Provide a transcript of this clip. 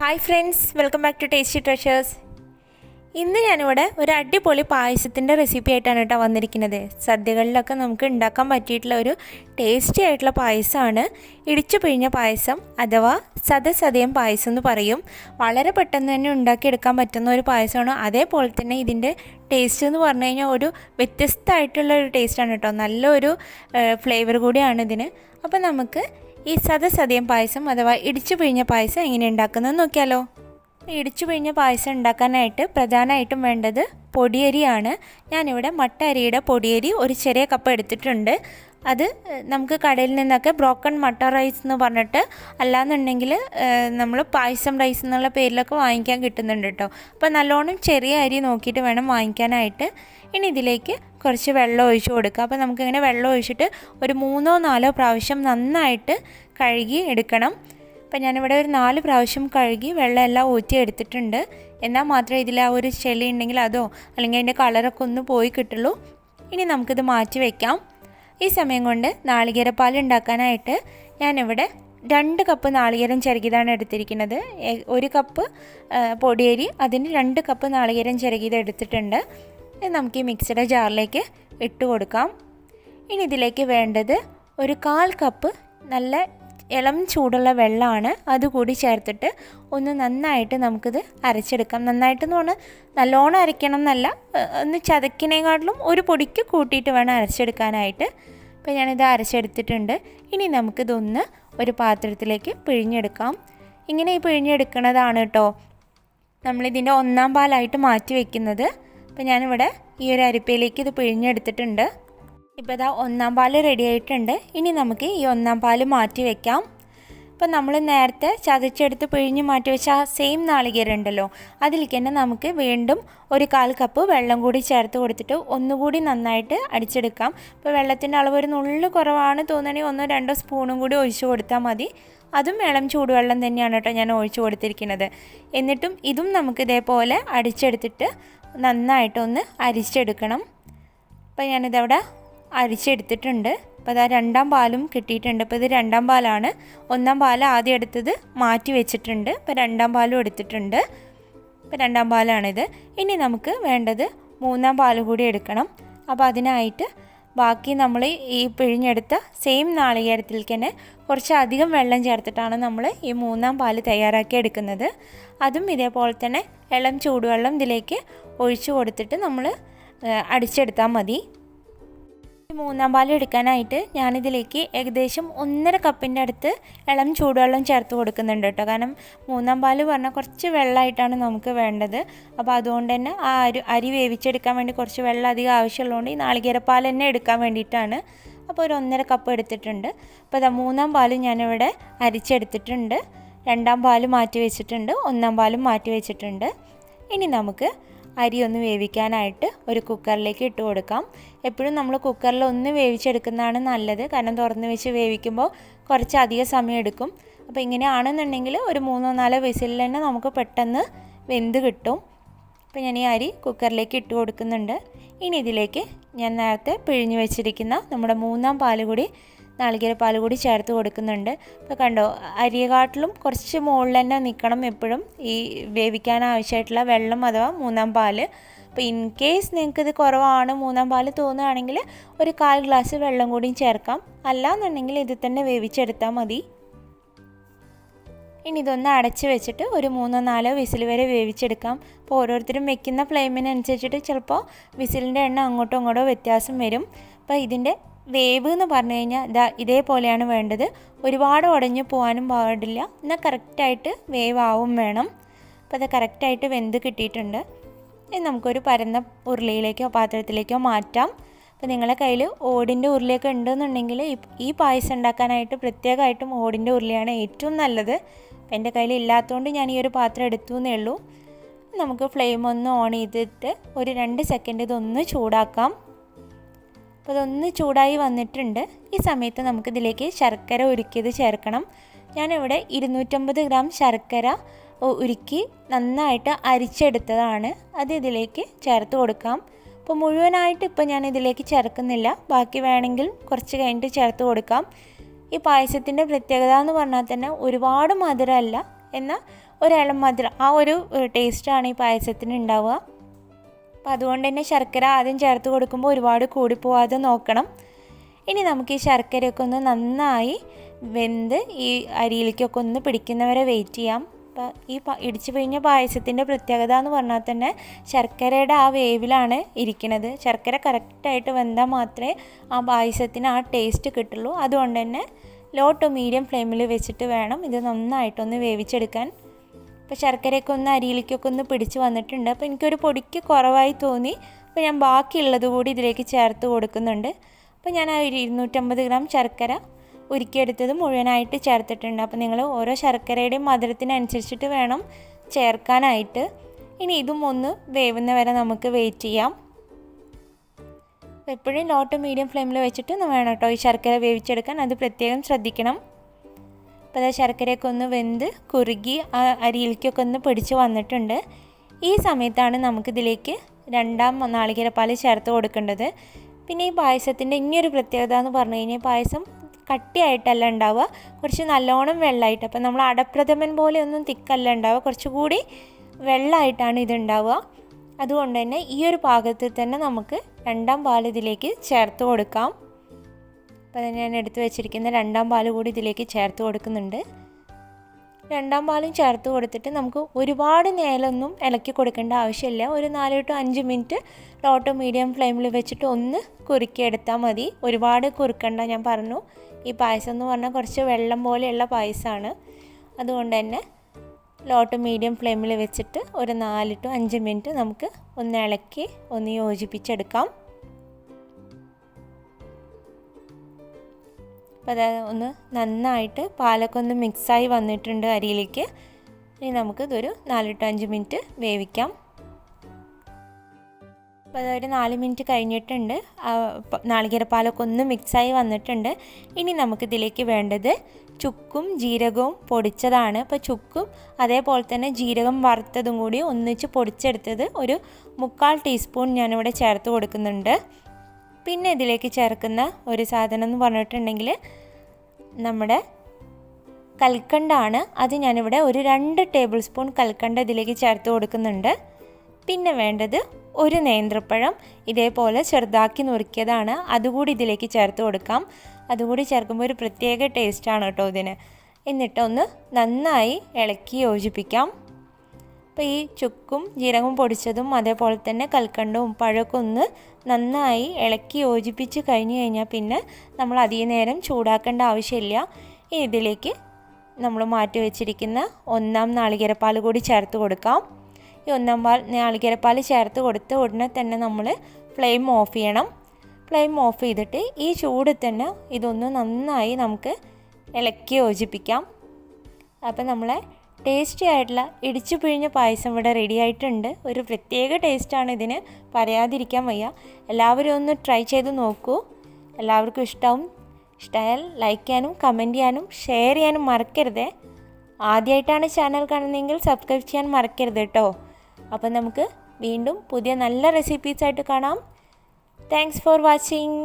Hi friends, welcome back to tasty treasures. ഇന്ന് ഞാനിവിടെ ഒരു അടിപൊളി പായസത്തിൻ്റെ റെസിപ്പി ആയിട്ടാണ് വന്നിരിക്കുന്നത്. സദ്യകളിലൊക്കെ നമുക്ക് ഉണ്ടാക്കാൻ പറ്റിയിട്ടുള്ള ഒരു ടേസ്റ്റി ആയിട്ടുള്ള പായസമാണ് ഇടിച്ചു പിഴിഞ്ഞ പായസം അഥവാ സദസതയം പായസം എന്ന് പറയും. വളരെ പെട്ടെന്ന് തന്നെ ഉണ്ടാക്കിയെടുക്കാൻ പറ്റുന്ന ഒരു പായസമാണ്. അതേപോലെ തന്നെ ഇതിൻ്റെ ടേസ്റ്റ് എന്ന് പറഞ്ഞു കഴിഞ്ഞാൽ ഒരു വ്യത്യസ്തമായിട്ടുള്ള ഒരു ടേസ്റ്റാണ് നല്ലൊരു ഫ്ലേവർ കൂടിയാണ് ഇതിന്. അപ്പോൾ നമുക്ക് ഈ സദസതയം പായസം അഥവാ ഇടിച്ചു പിഴിഞ്ഞ പായസം എങ്ങനെ ഉണ്ടാക്കുന്നത് നോക്കിയാലോ. ഇടിച്ചു പിഴിഞ്ഞ പായസം ഉണ്ടാക്കാനായിട്ട് പ്രധാനമായിട്ടും വേണ്ടത് പൊടിയരിയാണ്. ഞാനിവിടെ മട്ട അരിയുടെ പൊടിയരി ഒരു ചെറിയ കപ്പ് എടുത്തിട്ടുണ്ട്. അത് നമുക്ക് കടയിൽ നിന്നൊക്കെ ബ്രോക്കൺ മട്ട റൈസ് എന്ന് പറഞ്ഞിട്ട് അല്ലാന്നുണ്ടെങ്കിൽ നമ്മൾ പായസം റൈസ് എന്നുള്ള പേരിലൊക്കെ വാങ്ങിക്കാൻ കിട്ടുന്നുണ്ട് കേട്ടോ. അപ്പോൾ നല്ലോണം ചെറിയ അരി നോക്കിയിട്ട് വേണം വാങ്ങിക്കാനായിട്ട്. ഇനി ഇതിലേക്ക് കുറച്ച് വെള്ളം ഒഴിച്ച് കൊടുക്കുക. അപ്പോൾ നമുക്കിങ്ങനെ വെള്ളം ഒഴിച്ചിട്ട് ഒരു 3-4 പ്രാവശ്യം നന്നായിട്ട് കഴുകി എടുക്കണം. അപ്പോൾ ഞാനിവിടെ ഒരു 4 പ്രാവശ്യം കഴുകി വെള്ളം എല്ലാം ഊറ്റി എടുത്തിട്ടുണ്ട്. എന്നാൽ മാത്രമേ ഇതിൽ ആ ഒരു ചെളി ഉണ്ടെങ്കിൽ അതോ അല്ലെങ്കിൽ അതിൻ്റെ കളറൊക്കെ ഒന്ന് പോയി കിട്ടുള്ളൂ. ഇനി നമുക്കിത് മാറ്റി വയ്ക്കാം. ഈ സമയം കൊണ്ട് നാളികേരപ്പാൽ ഉണ്ടാക്കാനായിട്ട് ഞാനിവിടെ 2 കപ്പ് നാളികേരം ചിരകിയതാണ് എടുത്തിരിക്കുന്നത്. 1 കപ്പ് പൊടിയരി, അതിന് 2 കപ്പ് നാളികേരം ചിരകിയത് എടുത്തിട്ടുണ്ട്. നമുക്ക് ഈ മിക്സിയുടെ ജാറിലേക്ക് ഇട്ട് കൊടുക്കാം. ഇനി ഇതിലേക്ക് വേണ്ടത് ഒരു 1/4 കപ്പ് നല്ല ഇളം ചൂടുള്ള വെള്ളമാണ്. അതുകൂടി ചേർത്തിട്ട് ഒന്ന് നന്നായിട്ട് നമുക്കിത് അരച്ചെടുക്കാം. നന്നായിട്ടെന്ന് പറഞ്ഞാൽ നല്ലോണം അരയ്ക്കണം എന്നല്ല, ഒന്ന് ചതക്കിനേക്കാട്ടിലും ഒരു പൊടിക്ക് കൂട്ടിയിട്ട് വേണം അരച്ചെടുക്കാനായിട്ട്. അപ്പോൾ ഞാനിത് അരച്ചെടുത്തിട്ടുണ്ട്. ഇനി നമുക്കിതൊന്ന് ഒരു പാത്രത്തിലേക്ക് പിഴിഞ്ഞെടുക്കാം. ഇങ്ങനെ ഈ പിഴിഞ്ഞെടുക്കുന്നതാണ് കേട്ടോ നമ്മളിതിൻ്റെ 1-ാം പാലായിട്ട് മാറ്റി വയ്ക്കുന്നത്. അപ്പോൾ ഞാനിവിടെ ഈ ഒരു അരിപ്പയിലേക്ക് ഇത് പിഴിഞ്ഞെടുത്തിട്ടുണ്ട്. ഇപ്പോൾ ഇതാ 1-ാം പാൽ റെഡി ആയിട്ടുണ്ട്. ഇനി നമുക്ക് ഈ 1-ാം പാൽ മാറ്റി വയ്ക്കാം. അപ്പോൾ നമ്മൾ നേരത്തെ ചതച്ചെടുത്ത് പിഴിഞ്ഞ് മാറ്റി വെച്ച ആ സെയിം നാളികേരം ഉണ്ടല്ലോ, അതിലേക്ക് തന്നെ നമുക്ക് വീണ്ടും ഒരു 1/4 കപ്പ് വെള്ളം കൂടി ചേർത്ത് കൊടുത്തിട്ട് ഒന്നുകൂടി നന്നായിട്ട് അടിച്ചെടുക്കാം. ഇപ്പോൾ വെള്ളത്തിൻ്റെ അളവ് ഒരു നുള്ളു കുറവാണ് തോന്നുകയാണെങ്കിൽ 1-2 സ്പൂണും കൂടി ഒഴിച്ച് കൊടുത്താൽ മതി. അതും ഇളം ചൂടുവെള്ളം തന്നെയാണ് ഞാൻ ഒഴിച്ച് കൊടുത്തിരിക്കുന്നത്. എന്നിട്ടും ഇതും നമുക്ക് ഇതേപോലെ അടിച്ചെടുത്തിട്ട് നന്നായിട്ടൊന്ന് അരിച്ചെടുക്കണം. അപ്പോൾ ഞാനിതവിടെ അരിച്ചെടുത്തിട്ടുണ്ട്. അപ്പോൾ അതാ 2-ാം പാലും കിട്ടിയിട്ടുണ്ട്. അപ്പോൾ ഇത് 2-ാം പാലാണ്. 1-ാം പാൽ ആദ്യം എടുത്തത് മാറ്റി വെച്ചിട്ടുണ്ട്. ഇപ്പോൾ 2-ാം പാലും എടുത്തിട്ടുണ്ട്. ഇപ്പോൾ 2-ാം പാലാണിത്. ഇനി നമുക്ക് വേണ്ടത് 3-ാം പാൽ കൂടി എടുക്കണം. അപ്പോൾ അതിനായിട്ട് ബാക്കി നമ്മൾ ഈ പിഴിഞ്ഞെടുത്ത സെയിം നാളികേരത്തിലേക്ക് തന്നെ കുറച്ചധികം വെള്ളം ചേർത്തിട്ടാണ് നമ്മൾ ഈ 3-ാം പാൽ തയ്യാറാക്കി എടുക്കുന്നത്. അതും ഇതേപോലെ തന്നെ ഇളം ചൂടുവെള്ളം ഇതിലേക്ക് ഒഴിച്ചു കൊടുത്തിട്ട് നമ്മൾ അടിച്ചെടുത്താൽ മതി. 3-ാം പാൽ എടുക്കാനായിട്ട് ഞാനിതിലേക്ക് ഏകദേശം 1.5 കപ്പിൻ്റെ അടുത്ത് ഇളം ചൂടുവെള്ളം ചേർത്ത് കൊടുക്കുന്നുണ്ട് കേട്ടോ. കാരണം 3-ാം പാൽ പറഞ്ഞാൽ കുറച്ച് വെള്ളമായിട്ടാണ് നമുക്ക് വേണ്ടത്. അപ്പോൾ അതുകൊണ്ട് തന്നെ ആ അരി വേവിച്ചെടുക്കാൻ വേണ്ടി കുറച്ച് വെള്ളം അധികം ആവശ്യമുള്ളതുകൊണ്ട് ഈ നാളികേരപ്പാൽ തന്നെ എടുക്കാൻ വേണ്ടിയിട്ടാണ്. അപ്പോൾ ഒരു 1.5 കപ്പ് എടുത്തിട്ടുണ്ട്. അപ്പോൾ അതാ 3-ാം പാൽ ഞാനിവിടെ അരിച്ചെടുത്തിട്ടുണ്ട്. 2-ാം പാൽ മാറ്റി വെച്ചിട്ടുണ്ട്. 1-ാം പാലും മാറ്റി വെച്ചിട്ടുണ്ട്. ഇനി നമുക്ക് അരി ഒന്ന് വേവിക്കാനായിട്ട് ഒരു കുക്കറിലേക്ക് ഇട്ട് കൊടുക്കാം. എപ്പോഴും നമ്മൾ കുക്കറിൽ ഒന്ന് വേവിച്ചെടുക്കുന്നതാണ് നല്ലത്. കാരണം തുറന്ന് വെച്ച് വേവിക്കുമ്പോൾ കുറച്ച് അധികം സമയം എടുക്കും. അപ്പോൾ ഇങ്ങനെയാണെന്നുണ്ടെങ്കിൽ ഒരു 3-4 വിസിലിൽ തന്നെ നമുക്ക് പെട്ടെന്ന് വെന്ത് കിട്ടും. അപ്പോൾ ഞാൻ ഈ അരി കുക്കറിലേക്ക് ഇട്ട് കൊടുക്കുന്നുണ്ട്. ഇനി ഇതിലേക്ക് ഞാൻ നേരത്തെ പിഴിഞ്ഞ് വെച്ചിരിക്കുന്ന നമ്മുടെ 3-ാം പാൽ കൂടി നാളികേരപ്പാൽ കൂടി ചേർത്ത് കൊടുക്കുന്നുണ്ട്. ഇപ്പോൾ കണ്ടോ, അരിയെക്കാട്ടിലും കുറച്ച് മുകളിൽ തന്നെ നിൽക്കണം എപ്പോഴും ഈ വേവിക്കാൻ ആവശ്യമായിട്ടുള്ള വെള്ളം അഥവാ 3-ാം പാൽ. അപ്പോൾ ഇൻ കേസ് നിങ്ങൾക്കിത് കുറവാണ് 3-ാം പാൽ തോന്നുകയാണെങ്കിൽ ഒരു 1/4 ഗ്ലാസ് വെള്ളം കൂടിയും ചേർക്കാം. അല്ലാന്നുണ്ടെങ്കിൽ ഇത് തന്നെ വേവിച്ചെടുത്താൽ മതി. ഇനി ഇതൊന്ന് അടച്ച് വെച്ചിട്ട് ഒരു 3-4 വിസിൽ വരെ വേവിച്ചെടുക്കാം. അപ്പോൾ ഓരോരുത്തരും വെക്കുന്ന ഫ്ലെയിമിനനുസരിച്ചിട്ട് ചിലപ്പോൾ വിസിലിൻ്റെ എണ്ണം അങ്ങോട്ടോ ഇങ്ങോട്ടോ വ്യത്യാസം വരും. അപ്പോൾ ഇതിൻ്റെ വേവ് എന്ന് പറഞ്ഞു കഴിഞ്ഞാൽ ഇതേപോലെയാണ് വേണ്ടത്. ഒരുപാട് ഉടഞ്ഞു പോകാനും പാടില്ല, എന്നാൽ കറക്റ്റായിട്ട് വേവാവും വേണം. അപ്പോൾ അത് കറക്റ്റായിട്ട് വെന്ത് കിട്ടിയിട്ടുണ്ട്. ഇത് നമുക്കൊരു പരന്ന ഉരുളിയിലേക്കോ പാത്രത്തിലേക്കോ മാറ്റാം. അപ്പോൾ നിങ്ങളുടെ കയ്യിൽ ഓടിൻ്റെ ഉരുളിയൊക്കെ ഉണ്ടെന്നുണ്ടെങ്കിൽ ഈ പായസം ഉണ്ടാക്കാനായിട്ട് പ്രത്യേകമായിട്ടും ഓടിൻ്റെ ഉരുളിയാണ് ഏറ്റവും നല്ലത്. അപ്പോൾ എൻ്റെ കയ്യിൽ ഇല്ലാത്തതുകൊണ്ട് ഞാൻ ഈ ഒരു പാത്രം എടുത്തു എന്നേ ഉള്ളൂ. നമുക്ക് ഫ്ലെയിം ഒന്ന് ഓൺ ചെയ്തിട്ട് ഒരു 2 സെക്കൻഡ് ഇതൊന്ന് ചൂടാക്കാം. അപ്പോൾ ഇതൊന്ന് ചൂടായി വന്നിട്ടുണ്ട്. ഈ സമയത്ത് നമുക്കിതിലേക്ക് ശർക്കര ഉരുക്കിയത് ചേർക്കണം. ഞാനിവിടെ 250 ഗ്രാം ശർക്കര ഉരുക്കി നന്നായിട്ട് അരിച്ചെടുത്തതാണ്. അത് ഇതിലേക്ക് ചേർത്ത് കൊടുക്കാം. അപ്പോൾ മുഴുവനായിട്ട് ഇപ്പോൾ ഞാൻ ഇതിലേക്ക് ചേർക്കുന്നില്ല, ബാക്കി വേണമെങ്കിൽ കുറച്ച് കഴിഞ്ഞിട്ട് ചേർത്ത് കൊടുക്കാം. ഈ പായസത്തിൻ്റെ പ്രത്യേകത എന്ന് പറഞ്ഞാൽ തന്നെ ഒരുപാട് മധുരമല്ല, എന്നാൽ ഒരിളം മധുരം, ആ ഒരു ടേസ്റ്റാണ് ഈ പായസത്തിന് ഉണ്ടാവുക. അപ്പോൾ അതുകൊണ്ട് തന്നെ ശർക്കര ആദ്യം ചേർത്ത് കൊടുക്കുമ്പോൾ ഒരുപാട് കൂടിപ്പോവാതെ നോക്കണം. ഇനി നമുക്ക് ഈ ശർക്കരയൊക്കെ ഒന്ന് നന്നായി വെന്ത് ഈ അരിയിലേക്കൊക്കെ ഒന്ന് പിടിക്കുന്നവരെ വെയിറ്റ് ചെയ്യാം. അപ്പോൾ ഈ ഇടിച്ചു പിഴിഞ്ഞ പായസത്തിൻ്റെ പ്രത്യേകത എന്ന് പറഞ്ഞാൽ തന്നെ ശർക്കരയുടെ ആ വേവിലാണ് ഇരിക്കുന്നത്. ശർക്കര കറക്റ്റായിട്ട് വെന്താൽ മാത്രമേ ആ പായസത്തിന് ആ ടേസ്റ്റ് കിട്ടുള്ളൂ. അതുകൊണ്ട് തന്നെ ലോ ടു മീഡിയം ഫ്ലെയിമിൽ വെച്ചിട്ട് വേണം ഇത് നന്നായിട്ടൊന്ന് വേവിച്ചെടുക്കാൻ. അപ്പോൾ ശർക്കരയൊക്കെ ഒന്ന് അരിയിലേക്കൊക്കെ ഒന്ന് പിടിച്ച് വന്നിട്ടുണ്ട്. അപ്പോൾ എനിക്കൊരു പൊടിക്ക് കുറവായി തോന്നി. അപ്പോൾ ഞാൻ ബാക്കിയുള്ളത് കൂടി ഇതിലേക്ക് ചേർത്ത് കൊടുക്കുന്നുണ്ട്. അപ്പോൾ ഞാൻ ആ 250 ഗ്രാം ശർക്കര ഉരുക്കിയെടുത്തത് മുഴുവനായിട്ട് ചേർത്തിട്ടുണ്ട്. അപ്പോൾ നിങ്ങൾ ഓരോ ശർക്കരയുടെയും മധുരത്തിനനുസരിച്ചിട്ട് വേണം ചേർക്കാനായിട്ട്. ഇനി ഇതും ഒന്ന് വേവുന്ന വരെ നമുക്ക് വെയിറ്റ് ചെയ്യാം. അപ്പോൾ എപ്പോഴും ലോ ടു മീഡിയം ഫ്ലെയിമിൽ വെച്ചിട്ട് വേണം കേട്ടോ ഈ ശർക്കര വേവിച്ചെടുക്കാൻ, അത് പ്രത്യേകം ശ്രദ്ധിക്കണം. അപ്പോൾ അത് ശർക്കരയൊക്കെ ഒന്ന് വെന്ത് കുറുകി ആ അരിയിലേക്കൊക്കെ ഒന്ന് പിടിച്ച് വന്നിട്ടുണ്ട്. ഈ സമയത്താണ് നമുക്കിതിലേക്ക് 2ാം നാളികേരപ്പാൽ ചേർത്ത് കൊടുക്കേണ്ടത്. പിന്നെ ഈ പായസത്തിൻ്റെ ഇനിയൊരു പ്രത്യേകത എന്ന് പറഞ്ഞു കഴിഞ്ഞാൽ പായസം കട്ടിയായിട്ടല്ല ഉണ്ടാവുക, കുറച്ച് നല്ലോണം വെള്ളമായിട്ട്. അപ്പോൾ നമ്മൾ അടപ്രഥമൻ പോലെ ഒന്നും തിക്കല്ല ഉണ്ടാവുക, കുറച്ചുകൂടി വെള്ളമായിട്ടാണ് ഇതുണ്ടാവുക. അതുകൊണ്ട് തന്നെ ഈ ഒരു പാകത്തിൽ തന്നെ നമുക്ക് 2ാം പാൽ ഇതിലേക്ക് ചേർത്ത് കൊടുക്കാം. അപ്പോൾ ഞാൻ എടുത്ത് വെച്ചിരിക്കുന്ന 2ാം പാൽ കൂടി ഇതിലേക്ക് ചേർത്ത് കൊടുക്കുന്നുണ്ട്. 2ാം പാലും ചേർത്ത് കൊടുത്തിട്ട് നമുക്ക് ഒരുപാട് നേരമൊന്നും ഇളക്കി കൊടുക്കേണ്ട ആവശ്യമില്ല. ഒരു 4 to 5 minute low to medium ഫ്ലെയിമിൽ വെച്ചിട്ട് ഒന്ന് കുറുക്കിയെടുത്താൽ മതി. ഒരുപാട് കുറുക്കണ്ട. ഞാൻ പറഞ്ഞു ഈ പായസം എന്ന് പറഞ്ഞാൽ കുറച്ച് വെള്ളം പോലെയുള്ള പായസമാണ്. അതുകൊണ്ട് തന്നെ ലോ ടു മീഡിയം ഫ്ലെയിമിൽ വെച്ചിട്ട് ഒരു 4 to 5 മിനിറ്റ് നമുക്ക് ഒന്ന് ഇളക്കി ഒന്ന് യോജിപ്പിച്ചെടുക്കാം. അപ്പോൾ അത് ഒന്ന് നന്നായിട്ട് പാലൊക്കെ ഒന്ന് മിക്സായി വന്നിട്ടുണ്ട് അരിയിലേക്ക്. ഇനി നമുക്കിതൊരു 4 to 5 മിനിറ്റ് വേവിക്കാം. അപ്പോൾ അതൊരു 4 മിനിറ്റ് കഴിഞ്ഞിട്ടുണ്ട്. നാളികേരപ്പാലൊക്കെ ഒന്ന് മിക്സായി വന്നിട്ടുണ്ട്. ഇനി നമുക്കിതിലേക്ക് വേണ്ടത് ചുക്കും ജീരകവും പൊടിച്ചതാണ്. അപ്പോൾ ചുക്കും അതേപോലെ തന്നെ ജീരകം വറുത്തതും കൂടി ഒന്നിച്ച് പൊടിച്ചെടുത്തത് ഒരു 1/4 ടീസ്പൂൺ ഞാനിവിടെ ചേർത്ത് കൊടുക്കുന്നുണ്ട്. പിന്നെ ഇതിലേക്ക് ചേർക്കുന്ന ഒരു സാധനം എന്ന് പറഞ്ഞിട്ടുണ്ടെങ്കിൽ നമ്മുടെ കൽക്കണ്ടാണ്. അത് ഞാനിവിടെ ഒരു 2 ടേബിൾ സ്പൂൺ കൽക്കണ്ട ഇതിലേക്ക് ചേർത്ത് കൊടുക്കുന്നുണ്ട്. പിന്നെ വേണ്ടത് ഒരു നേന്ത്രപ്പഴം ഇതേപോലെ ചെറുതാക്കി നുറുക്കിയതാണ്, അതുകൂടി ഇതിലേക്ക് ചേർത്ത് കൊടുക്കാം. അതുകൂടി ചേർക്കുമ്പോൾ ഒരു പ്രത്യേക ടേസ്റ്റാണ് കേട്ടോ ഇതിന്. എന്നിട്ടൊന്ന് നന്നായി ഇളക്കി യോജിപ്പിക്കാം. അപ്പോൾ ഈ ചുക്കും ജീരകവും പൊടിച്ചതും അതേപോലെ തന്നെ കൽക്കണ്ടവും പഴമൊക്കെ ഒന്ന് നന്നായി ഇളക്കി യോജിപ്പിച്ച് കഴിഞ്ഞ് കഴിഞ്ഞാൽ പിന്നെ നമ്മൾ അധികം നേരം ചൂടാക്കേണ്ട ആവശ്യമില്ല. ഇതിലേക്ക് നമ്മൾ മാറ്റി വെച്ചിരിക്കുന്ന 1ാം നാളികേരപ്പാൽ കൂടി ചേർത്ത് കൊടുക്കാം. ഈ 1ാം നാളികേരപ്പാൽ ചേർത്ത് കൊടുത്ത് ഉടനെ തന്നെ നമ്മൾ ഫ്ലെയിം ഓഫ് ചെയ്യണം. ഫ്ലെയിം ഓഫ് ചെയ്തിട്ട് ഈ ചൂട് തന്നെ ഇതൊന്ന് നന്നായി നമുക്ക് ഇളക്കി യോജിപ്പിക്കാം. അപ്പോൾ നമ്മളെ ടേസ്റ്റി ആയിട്ടുള്ള ഇടിച്ചു പിഴിഞ്ഞ പായസം ഇവിടെ റെഡി ആയിട്ടുണ്ട്. ഒരു പ്രത്യേക ടേസ്റ്റാണ് ഇതിന്, പറയാതിരിക്കാൻ വയ്യ. എല്ലാവരും ഒന്ന് ട്രൈ ചെയ്ത് നോക്കൂ. എല്ലാവർക്കും ഇഷ്ടമായാൽ ലൈക്ക് ചെയ്യാനും കമൻറ്റ് ചെയ്യാനും ഷെയർ ചെയ്യാനും മറക്കരുത്. ആദ്യമായിട്ടാണ് ചാനൽ കാണുന്നതെങ്കിൽ സബ്സ്ക്രൈബ് ചെയ്യാൻ മറക്കരുത് കേട്ടോ. അപ്പം നമുക്ക് വീണ്ടും പുതിയ നല്ല റെസിപ്പീസായിട്ട് കാണാം. Thanks for watching.